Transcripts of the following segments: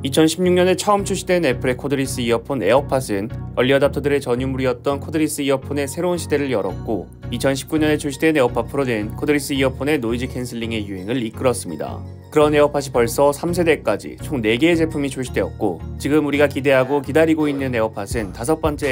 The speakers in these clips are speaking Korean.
2016년에 처음 출시된 애플의 코드리스 이어폰 에어팟은 얼리 어답터들의 전유물이었던 코드리스 이어폰의 새로운 시대를 열었고, 2019년에 출시된 에어팟 프로는 코드리스 이어폰의 노이즈 캔슬링의 유행을 이끌었습니다. 그런 에어팟이 벌써 3세대까지 총 4개의 제품이 출시되었고, 지금 우리가 기대하고 기다리고 있는 에어팟은 5번째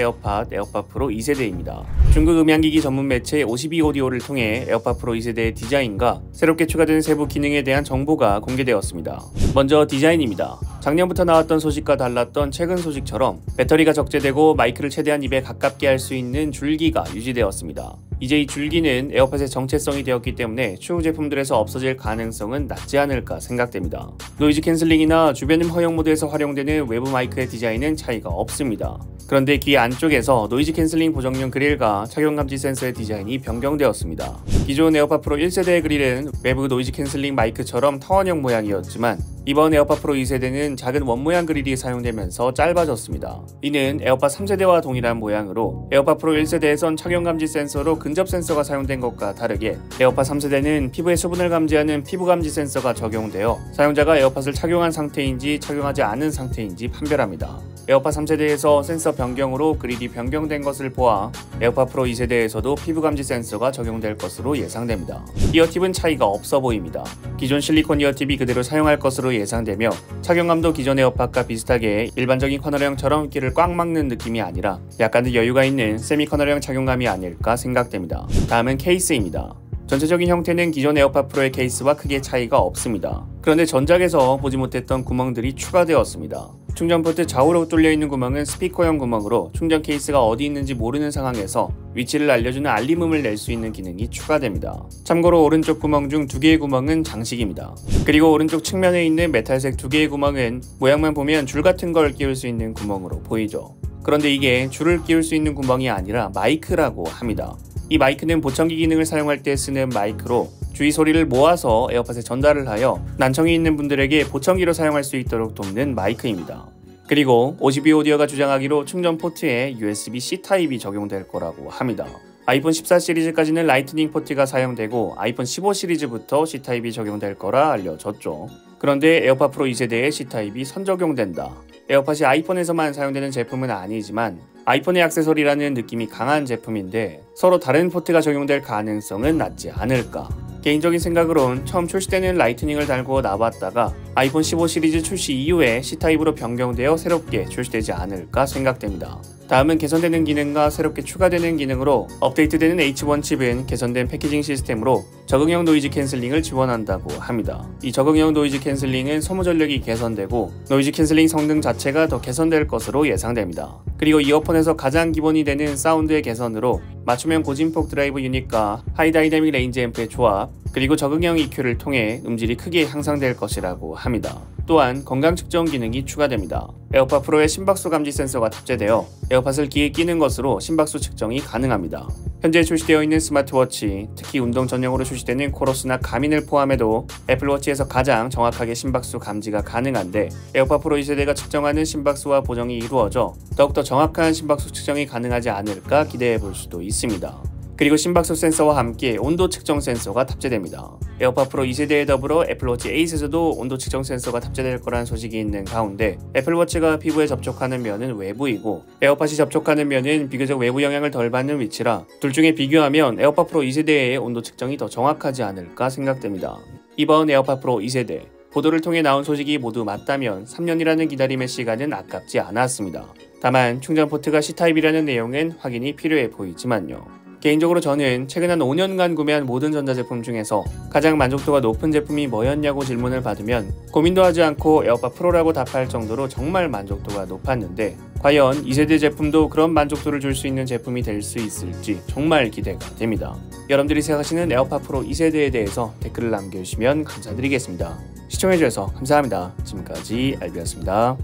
에어팟 프로 2세대입니다. 중국 음향기기 전문 매체 52오디오를 통해 에어팟 프로 2세대의 디자인과 새롭게 추가된 세부 기능에 대한 정보가 공개되었습니다. 먼저 디자인입니다. 작년부터 나왔던 소식과 달랐던 최근 소식처럼 배터리가 적재되고 마이크를 최대한 입에 가깝게 할 수 있는 줄기가 유지되었습니다. 이제 이 줄기는 에어팟의 정체성이 되었기 때문에 추후 제품들에서 없어질 가능성은 낮지 않을까 생각됩니다. 노이즈 캔슬링이나 주변음 허용 모드에서 활용되는 외부 마이크의 디자인은 차이가 없습니다. 그런데 귀 안쪽에서 노이즈 캔슬링 보정용 그릴과 착용 감지 센서의 디자인이 변경되었습니다. 기존 에어팟 프로 1세대의 그릴은 외부 노이즈 캔슬링 마이크처럼 타원형 모양이었지만, 이번 에어팟 프로 2세대는 작은 원모양 그릴이 사용되면서 짧아졌습니다. 이는 에어팟 3세대와 동일한 모양으로 에어팟 프로 1세대에선 착용 감지 센서로 근접 센서가 사용된 것과 다르게 에어팟 3세대는 피부의 수분을 감지하는 피부 감지 센서가 적용되어 사용자가 에어팟을 착용한 상태인지 착용하지 않은 상태인지 판별합니다. 에어팟 3세대에서 센서 변경으로 그릴이 변경된 것을 보아 에어팟 프로 2세대에서도 피부 감지 센서가 적용될 것으로 예상됩니다. 이어팁은 차이가 없어 보입니다. 기존 실리콘 이어팁이 그대로 사용할 것으로 예상되며, 착용감도 기존 에어팟과 비슷하게 일반적인 커널형처럼 귀를 꽉 막는 느낌이 아니라 약간 더 여유가 있는 세미 커널형 착용감이 아닐까 생각됩니다. 다음은 케이스입니다. 전체적인 형태는 기존 에어팟 프로의 케이스와 크게 차이가 없습니다. 그런데 전작에서 보지 못했던 구멍들이 추가되었습니다. 충전 포트 좌우로 뚫려있는 구멍은 스피커형 구멍으로 충전 케이스가 어디 있는지 모르는 상황에서 위치를 알려주는 알림음을 낼 수 있는 기능이 추가됩니다. 참고로 오른쪽 구멍 중 2개의 구멍은 장식입니다. 그리고 오른쪽 측면에 있는 메탈색 2개의 구멍은 모양만 보면 줄 같은 걸 끼울 수 있는 구멍으로 보이죠. 그런데 이게 줄을 끼울 수 있는 구멍이 아니라 마이크라고 합니다. 이 마이크는 보청기 기능을 사용할 때 쓰는 마이크로 주위 소리를 모아서 에어팟에 전달을 하여 난청이 있는 분들에게 보청기로 사용할 수 있도록 돕는 마이크입니다. 그리고 52오디오가 주장하기로 충전 포트에 USB-C 타입이 적용될 거라고 합니다. 아이폰 14 시리즈까지는 라이트닝 포트가 사용되고 아이폰 15 시리즈부터 C타입이 적용될 거라 알려졌죠. 그런데 에어팟 프로 2세대에 C타입이 선적용된다. 에어팟이 아이폰에서만 사용되는 제품은 아니지만 아이폰의 액세서리라는 느낌이 강한 제품인데 서로 다른 포트가 적용될 가능성은 낮지 않을까. 개인적인 생각으론 처음 출시되는 라이트닝을 달고 나왔다가 아이폰 15 시리즈 출시 이후에 C타입으로 변경되어 새롭게 출시되지 않을까 생각됩니다. 다음은 개선되는 기능과 새롭게 추가되는 기능으로 업데이트되는 H1 칩은 개선된 패키징 시스템으로 적응형 노이즈 캔슬링을 지원한다고 합니다. 이 적응형 노이즈 캔슬링은 소모 전력이 개선되고 노이즈 캔슬링 성능 자체가 더 개선될 것으로 예상됩니다. 그리고 이어폰에서 가장 기본이 되는 사운드의 개선으로 맞춤형 고진폭 드라이브 유닛과 하이 다이내믹 레인지 앰프의 조합, 그리고 적응형 EQ를 통해 음질이 크게 향상될 것이라고 합니다. 또한 건강 측정 기능이 추가됩니다. 에어팟 프로에 심박수 감지 센서가 탑재되어 에어팟을 귀에 끼는 것으로 심박수 측정이 가능합니다. 현재 출시되어 있는 스마트워치, 특히 운동 전용으로 출시되는 코러스나 가민을 포함해도 애플워치에서 가장 정확하게 심박수 감지가 가능한데, 에어팟 프로 2세대가 측정하는 심박수와 보정이 이루어져 더욱더 정확한 심박수 측정이 가능하지 않을까 기대해 볼 수도 있습니다. 그리고 심박수 센서와 함께 온도 측정 센서가 탑재됩니다. 에어팟 프로 2세대에 더불어 애플워치 8에서도 온도 측정 센서가 탑재될 거란 소식이 있는 가운데, 애플워치가 피부에 접촉하는 면은 외부이고 에어팟이 접촉하는 면은 비교적 외부 영향을 덜 받는 위치라 둘 중에 비교하면 에어팟 프로 2세대의 온도 측정이 더 정확하지 않을까 생각됩니다. 이번 에어팟 프로 2세대 보도를 통해 나온 소식이 모두 맞다면 3년이라는 기다림의 시간은 아깝지 않았습니다. 다만 충전 포트가 C타입이라는 내용은 확인이 필요해 보이지만요. 개인적으로 저는 최근 한 5년간 구매한 모든 전자제품 중에서 가장 만족도가 높은 제품이 뭐였냐고 질문을 받으면 고민도 하지 않고 에어팟 프로라고 답할 정도로 정말 만족도가 높았는데, 과연 2세대 제품도 그런 만족도를 줄 수 있는 제품이 될 수 있을지 정말 기대가 됩니다. 여러분들이 생각하시는 에어팟 프로 2세대에 대해서 댓글을 남겨주시면 감사드리겠습니다. 시청해주셔서 감사합니다. 지금까지 알비였습니다.